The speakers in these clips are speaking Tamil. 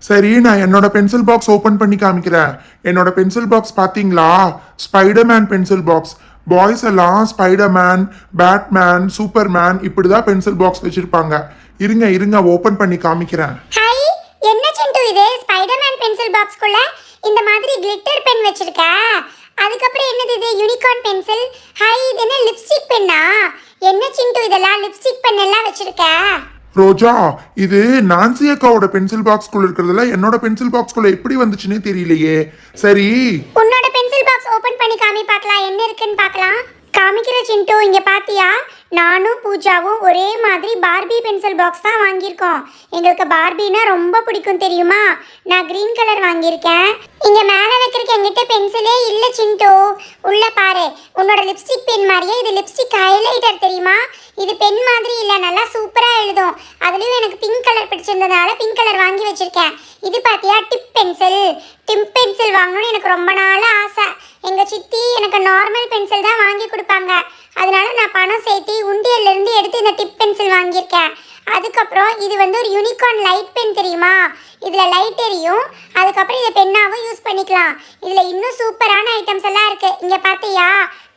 சரி, நான் என்னோட பென்சில் பாக்ஸ் ஓபன் பண்ணி காமிக்கிறேன். என்னோட பென்சில் பாக்ஸ் பாத்தீங்களா? Spiderman pencil box. பாய்ஸ் எல்லாம் ஸ்பைடர்மேன், பேட்மேன், சூப்பர்மேன் இப்படிதான் பென்சில் பாக்ஸ் வச்சிருப்பாங்க. இருங்க இருங்க, ஓபன் பண்ணி காமிக்கிறேன். ஹாய், என்ன சிண்டு இது ஸ்பைடர்மேன் பென்சில் பாக்ஸ்க்குள்ள இந்த மாதிரி கிளிட்டர் பென் வச்சிருக்க? அதுக்கப்புறம் என்னது இது யூனிகார்ன் பென்சில்? ஹாய், இது என்ன லிப்ஸ்டிக் பென்னா? என்ன சிண்டு இதெல்லாம் லிப்ஸ்டிக் பென் எல்லாம் வச்சிருக்க? ரோஜா, இது நான்சி அக்காவோட பென்சில் பாக்ஸ்குள்ள இருக்கிறதுல என்னோட பென்சில் பாக்ஸ்குள்ள எப்படி வந்துச்சுன்னே தெரியலையே. சரி, உன்னோட பென்சில் பாக்ஸ் ஓபன் பண்ணி காமி பார்க்கலாம், என்ன இருக்குன்னு பார்க்கலாம். காமிக்கிற சிண்டு, இங்க பாத்தியா? நானும் பூஜாவும் ஒரே மாதிரி பார்பி பென்சில் பாக்ஸ் தான் வாங்கியிருக்கோம். எங்களுக்கு பார்பினா ரொம்ப பிடிக்கும் தெரியுமா? நான் கிரீன் கலர் வாங்கியிருக்கேன். இங்க மேலே வைக்கிறதுக்கு எங்கிட்ட பென்சிலே இல்லை சிண்டு. உள்ள பாரு, உன்னோட லிப்ஸ்டிக் பென் மாதிரியே இது லிப்ஸ்டிக் ஹைலைட்டர் தெரியுமா? இது பென் மாதிரி இல்லை, நல்லா சூப்பராக எழுதும். அதுலேயும் எனக்கு பிங்க் கலர் பிடிச்சிருந்ததுனால பிங்க் கலர் வாங்கி வச்சிருக்கேன். இது பாத்தியா டிப் பென்சில். டிப் பென்சில் வாங்கணும்னு எனக்கு ரொம்ப நாள் ஆசை. எங்கள் சித்தி எனக்கு நார்மல் பென்சில் தான் வாங்கி கொடுப்பாங்க. அதனால நான் பணம் சேர்த்து உண்டியல்லேருந்து எடுத்து இந்த டிப் பென்சில் வாங்கியிருக்கேன். அதுக்கப்புறம் இது வந்து ஒரு யூனிகார்ன் லைட் பென் தெரியுமா? இதில் லைட் எரியும். அதுக்கப்புறம் இதை பெண்ணாகவும் யூஸ் பண்ணிக்கலாம். இதில் இன்னும் சூப்பரான ஐட்டம்ஸ் எல்லாம் இருக்குது. இங்கே பார்த்தியா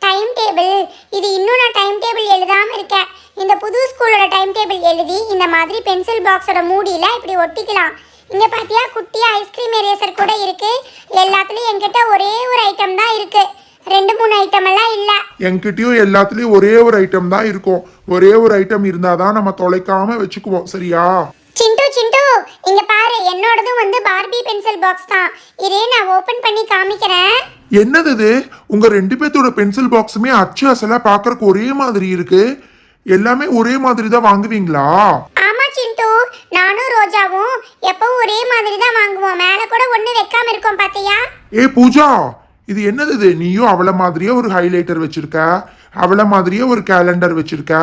டைம் டேபிள். இது இன்னும் நான் டைம் டேபிள் எழுதாமல் இருக்கேன். இந்த புது ஸ்கூலோட டைம் டேபிள் எழுதி இந்த மாதிரி பென்சில் பாக்ஸோட மூடியில் இப்படி ஒட்டிக்கலாம். இங்கே பார்த்தியா குட்டியாக ஐஸ்கிரீம் எரேசர் கூட இருக்குது. எல்லாத்துலேயும் என்கிட்ட ஒரே ஒரு ஐட்டம் தான் இருக்குது, 2-3 ஐட்டம் எல்லாம் இல்லை. என்கிட்டயும் எல்லாத்துலயும் ஒரே ஒரு ஐட்டம் தான் இருக்கும். ஒரே ஒரு ஐட்டம் இருந்தாதான் நம்ம தொலைக்காம வச்சுக்குவோம், சரியா? சிண்டு சிண்டு, இங்க பாரு, என்னோடதும் வந்து பார்பி பென்சில் பாக்ஸ் தான். இதே நான் ஓபன் பண்ணி காமிக்கிறேன். என்னது இது? உங்க ரெண்டு பேர்த்தோட பென்சில் பாக்ஸுமே அச்சு அசலா பாக்குறதுக்கு ஒரே மாதிரி இருக்கு. எல்லாமே ஒரே மாதிரி தான் வாங்குவீங்களா? ஆமா சிண்டு, நானும் ரோஜாவும் எப்பவும் ஒரே மாதிரி தான் வாங்குவோம். மேல கூட ஒண்ணு வைக்காம இருக்கோம் பாத்தியா? ஏ பூஜா, இது என்னது இது? நீயும் அவள மாதிரியே ஒரு ஹைலைட்டர் வச்சிருக்க, அவள மாதிரியே ஒரு கேலண்டர் வச்சிருக்க.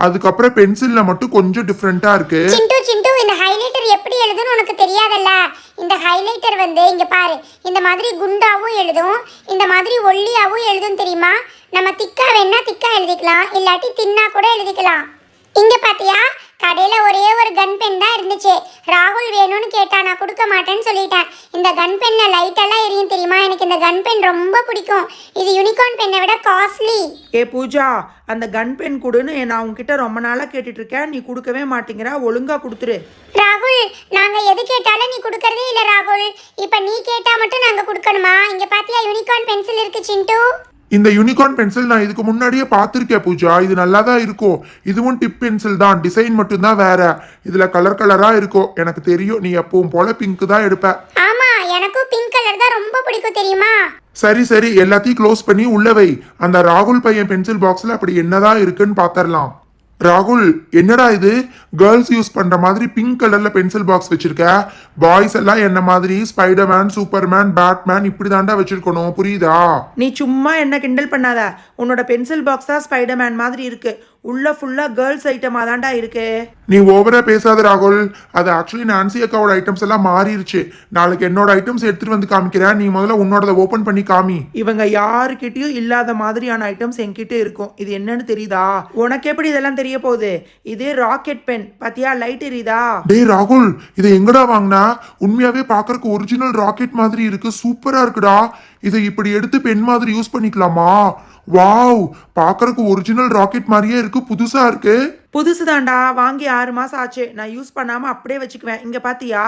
அதுக்கப்புறம் பென்சில்ல மட்டும் கொஞ்சம் டிஃப்ரெண்டா இருக்கு. சிண்டு சிண்டு, இந்த ஹைலைட்டர் எப்படி எழுதுன்னு உனக்கு தெரியாதல்ல? இந்த ஹைலைட்டர் வந்து இங்க பாரு, இந்த மாதிரி குண்டாவும் எழுதும், இந்த மாதிரி ஒல்லியாவும் எழுதும் தெரியுமா? நம்ம திக்கா வேணா திக்கா எழுதிக்கலாம், இல்லாட்டி தின்னா கூட எழுதிக்கலாம். இங்க பாத்தியா, கடையில ஒரே ஒரு கன் பென் தான் இருந்துச்சு. ராகுல் வேணும்னு கேட்டா, நான் கொடுக்க மாட்டேன்னு சொல்லிட்டேன். இந்த கன் பென்ல லைட் எல்லாம் எரியும் தெரியுமா? எனக்கு இந்த கன் பென் ரொம்ப பிடிக்கும். இது யூனிகார்ன் பென்னை விட காஸ்ட்லி. ஏ பூஜா, அந்த கன் பென் கொடுன்னு நான் உங்ககிட்ட ரொம்ப நாளாக கேட்டுட்டு இருக்கேன். நீ கொடுக்கவே மாட்டேங்கிற. ஒழுங்கா கொடுத்துரு. ராகுல், நாங்க எது கேட்டாலும் நீ கொடுக்கறதே இல்ல ராகுல். இப்ப நீ கேட்டா மட்டும் நாங்க கொடுக்கணுமா? இங்க பாத்தியா யூனிகார்ன் பென்சில் இருக்கு சிண்டு. இந்த யூனிகார்ன் பென்சில் நான் இதுக்கு முன்னாடியே பார்த்துருக்கேன் பூஜா. இது நல்லா தான் இருக்கும். இதுவும் டிப் பென்சில் தான், டிசைன் மட்டும்தான் வேற. இதுல கலர் கலரா இருக்கும். எனக்கு தெரியும், நீ எப்பவும் போல பிங்க் தான் எடுப்ப. ஆமா, எனக்கும் பிங்க் கலர் தான் ரொம்ப பிடிக்கும் தெரியுமா? சரி சரி, எல்லாத்தையும் க்ளோஸ் பண்ணி உள்ள வை. அந்த ராகுல் பையன் பென்சில் பாக்ஸ்ல அப்படி என்னதான் இருக்குன்னு பாத்திரலாம். ராகுல், என்னடா இது? கேர்ள்ஸ் யூஸ் பண்ற மாதிரி பிங்க் கலர்ல பென்சில் பாக்ஸ் வச்சிருக்க. பாய்ஸ் எல்லாம் என்ன மாதிரி ஸ்பைடர்மேன், சூப்பர்மேன், பேட்மேன் இப்படி தாண்டா வச்சிருக்கணும், புரியுதா? நீ சும்மா என்ன கிண்டல் பண்ணாத. உன்னோட பென்சில் பாக்ஸ் தான் ஸ்பைடர்மேன் மாதிரி இருக்கு. உள்ள ஃபுல்லா கேர்ள்ஸ் ஐட்டமா தான்டா இருக்கு. நீ ஓவரா பேசாத ராகுல். அது ஆக்சுவலி நான்சி அக்காவோட ஐட்டம்ஸ் எல்லாம் மாறிடுச்சு. நாளைக்கு என்னோட ஐட்டம்ஸ் எடுத்துட்டு வந்து காமிக்கிறேன். நீ முதல்ல உன்னோட ஓபன் பண்ணி காமி. இவங்க யாருக்கிட்டயும் இல்லாத மாதிரியான ஐட்டம்ஸ் என்கிட்ட இருக்கும். இது என்னன்னு தெரியுதா? உனக்கு எப்படி இதெல்லாம் தெரிய போகுது? இது ராக்கெட் பென். பாத்தியா லைட் எரியுதா? டேய் ராகுல், இதை எங்கடா வாங்கினா? உண்மையாவே பாக்குறதுக்கு ஒரிஜினல் ராக்கெட் மாதிரி இருக்கு. சூப்பரா இருக்குடா. இதை இப்படி எடுத்து பென் மாதிரி யூஸ் பண்ணிக்கலாமா? வாவ், பாக்குறதுக்கு ஒரிஜினல் ராக்கெட் மாதிரியே இருக்கு. புதுசா இருக்கு. புதுசு தாண்டா, வாங்கி 6 மாசம் ஆச்சு. நான் யூஸ் பண்ணாம அப்படியே வச்சுக்குவேன். இங்க பாத்தியா,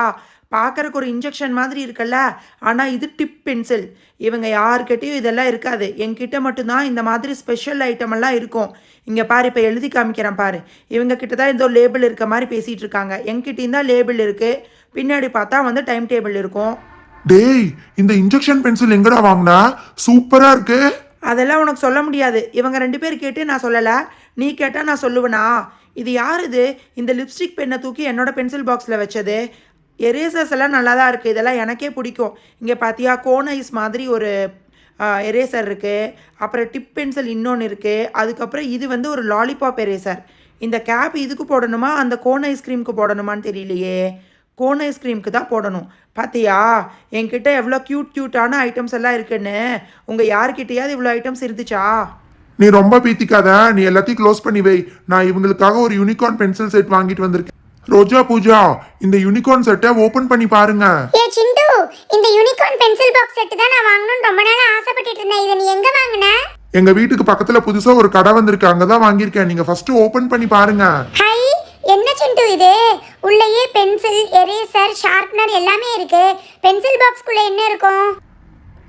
பார்க்கறக்கு ஒரு இன்ஜெக்ஷன் மாதிரி இருக்குல்ல, ஆனால் இது டிப் பென்சில். இவங்க யாருக்கிட்டையும் இதெல்லாம் இருக்காது. என்கிட்ட மட்டும்தான் இந்த மாதிரி ஸ்பெஷல் ஐட்டம் எல்லாம் இருக்கும். இங்கே பாரு, இப்போ எழுதி காமிக்கிறேன் பாரு. இவங்க கிட்ட தான் ஏதோ லேபிள் இருக்க மாதிரி பேசிகிட்டு இருக்காங்க. என்கிட்டையும் தான் லேபிள் இருக்குது. பின்னாடி பார்த்தா வந்து டைம் டேபிள் இருக்கும். டேய், இந்த இன்ஜெக்ஷன் பென்சில் எங்கடா வாங்கினா? சூப்பரா இருக்கு. அதெல்லாம் உனக்கு சொல்ல முடியாது. இவங்க 2 பேர் கேட்டு நான் சொல்லலை. நீ கேட்டால் நான் சொல்லுவேனா? இது யார் இது? இந்த லிப்ஸ்டிக் பெண்ணை தூக்கி என்னோட பென்சில் பாக்ஸில் வச்சது. எரேசர்ஸ் எல்லாம் நல்லா தான் இருக்குது. இதெல்லாம் எனக்கே பிடிக்கும். இங்கே பார்த்தியா கோன் ஐஸ் மாதிரி ஒரு எரேசர் இருக்குது. அப்புறம் டிப் பென்சில் இன்னொன்று இருக்குது. அதுக்கப்புறம் இது வந்து ஒரு லாலிபாப் எரேசர். இந்த கேப் இதுக்கு போடணுமா அந்த கோன் ஐஸ்கிரீமுக்கு போடணுமான்னு தெரியலையே. கோன் ஐஸ்கிரீமுக்கு தான் போடணும். பார்த்தியா என்கிட்ட எவ்வளோ க்யூட்டான ஐட்டம்ஸ் எல்லாம் இருக்குன்னு. உங்கள் யார்கிட்டையாவது இவ்வளோ ஐட்டம்ஸ் இருந்துச்சா? நீ ரொம்ப பீத்திக்காத. நீ எல்லாத்தையும் க்ளோஸ் பண்ணி வை. நான் இவங்களுக்காக ஒரு யூனிகார்ன் பென்சில் செட் வாங்கிட்டு வந்திருக்கேன். ரோஜா பூஜா இந்த யூனிகார்ன் செட்டை ஓபன் பண்ணி பாருங்க. ஏ சிண்டு, இந்த யூனிகார்ன் பென்சில் பாக்ஸ் செட் தான் நான் வாங்கணும்னு ரொம்ப நாளா ஆசைப்பட்டுட்டு இருந்தேன். இதை நீ எங்க வாங்குன? எங்க வீட்டுக்கு பக்கத்துல புதுசா ஒரு கடை வந்திருக்கு, அங்கதான் வாங்கியிருக்கேன். நீங்க ஃபர்ஸ்ட் ஓபன் பண்ணி பாருங்க. ஹை, என்ன சிண்டு இது? உள்ளேயே பென்சில், எரேசர், ஷார்ப்னர் எல்லாமே இருக்கு. பென்சில் பாக்ஸ்க்குள்ள என்ன இருக்கும்?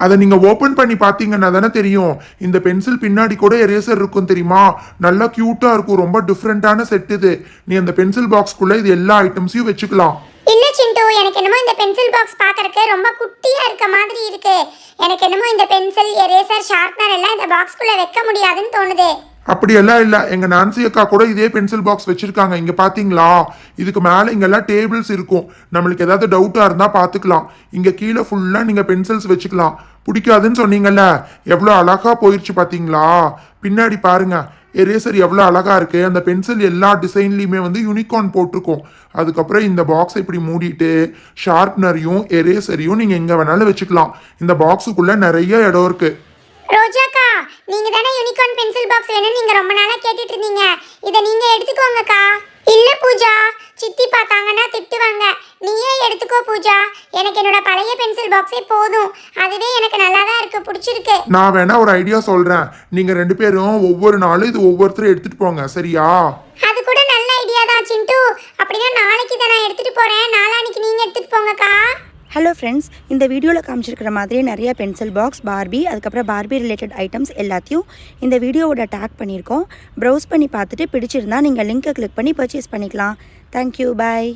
அதை நீங்க ஓபன் பண்ணி பாத்தீங்கன்னா தானே தெரியும். இந்த பென்சில் பின்னாடி கூட எரேசர் இருக்கும் தெரியுமா? நல்லா கியூட்டா இருக்கும். ரொம்ப டிஃப்ரெண்டான செட் இது. நீ அந்த பென்சில் பாக்ஸ்க்குள்ள இது எல்லா ஐட்டம்ஸையும் வச்சுக்கலாம். இல்ல சிண்டு, எனக்கு என்னமோ இந்த பென்சில் பாக்ஸ் பார்க்கறதுக்கு ரொம்ப குட்டியா இருக்க மாதிரி இருக்கு. எனக்கு என்னமோ இந்த பென்சில், எரேசர், ஷார்ப்னர் எல்லாம் இந்த பாக்ஸ்க்குள்ள வைக்க முடியாதுன்னு தோணுது. அப்படியெல்லாம் இல்ல, எங்க நான்சி அக்கா கூட இதே பென்சில் பாக்ஸ் வச்சிருக்காங்க. இங்க பாத்தீங்களா? இதுக்கு மேல இங்கெல்லாம் டேபிள்ஸ் இருக்கும். நம்மளுக்கு ஏதாவது டவுட்டா இருந்தா பாத்துக்கலாம். இங்க கீழே ஃபுல்லா நீங்க பென்சில்ஸ் வச்சுக்கலாம். பிடிக்காதுன்னு சொன்னீங்கல்ல, எவ்வளவு அழகா போயிருச்சு பாத்தீங்களா? பின்னாடி பாருங்க, எரேசர் எவ்வளோ அழகா இருக்கு. அந்த பென்சில் எல்லா டிசைன்லையுமே வந்து யூனிகார்ன் போட்டிருக்கோம். அதுக்கப்புறம் இந்த பாக்ஸ் இப்படி மூடிட்டு ஷார்ப்னரையும் எரேசரையும் நீங்க எங்க வேணாலும் வச்சுக்கலாம். இந்த பாக்ஸுக்குள்ள நிறைய இடம் இருக்கு. ரோஜாக்கா, நீங்க தானே யூனிகார்ன் பென்சில் பாக்ஸ் வேணும்னு நீங்க ரொம்ப நாளா கேட்டுட்டு இருந்தீங்க. இதை நீங்க எடுத்துக்கோங்கக்கா. இல்ல பூஜா, சித்தி பார்த்தாங்கன்னா திட்டுவாங்க. நீயே எடுத்துக்கோ பூஜா. எனக்கு என்னோட பழைய பென்சில் பாக்ஸே போதும். அதுவே எனக்கு நல்லா தான் இருக்கு, பிடிச்சிருக்கு. நான் வேணா ஒரு ஐடியா சொல்றேன். நீங்க 2 பேரும் ஒவ்வொரு நாளும் இது ஒவ்வொருத்தரும் எடுத்துட்டு போங்க, சரியா? அது கூட நல்ல ஐடியா தான் சிண்டு. அப்படின்னா நாளைக்கு தான் நான் எடுத்துட்டு போறேன். நாளான்னைக்கு நீங்க எடுத்துட்டு போங்கக்கா. ஹலோ ஃப்ரெண்ட்ஸ், இந்த வீடியோவில் காமிச்சிருக்கிற மாதிரியே நிறைய பென்சில் பாக்ஸ், பார்பி, அதுக்கப்புறம் பார்பி ரிலேட்டட் ஐட்டம்ஸ் எல்லாத்தையும் இந்த வீடியோவோட டேக் பண்ணியிருக்கோம். ப்ரௌஸ் பண்ணி பார்த்துட்டு பிடிச்சிருந்தா நீங்கள் லிங்கை கிளிக் பண்ணி பர்ச்சேஸ் பண்ணிக்கலாம். தேங்க்யூ, பாய்.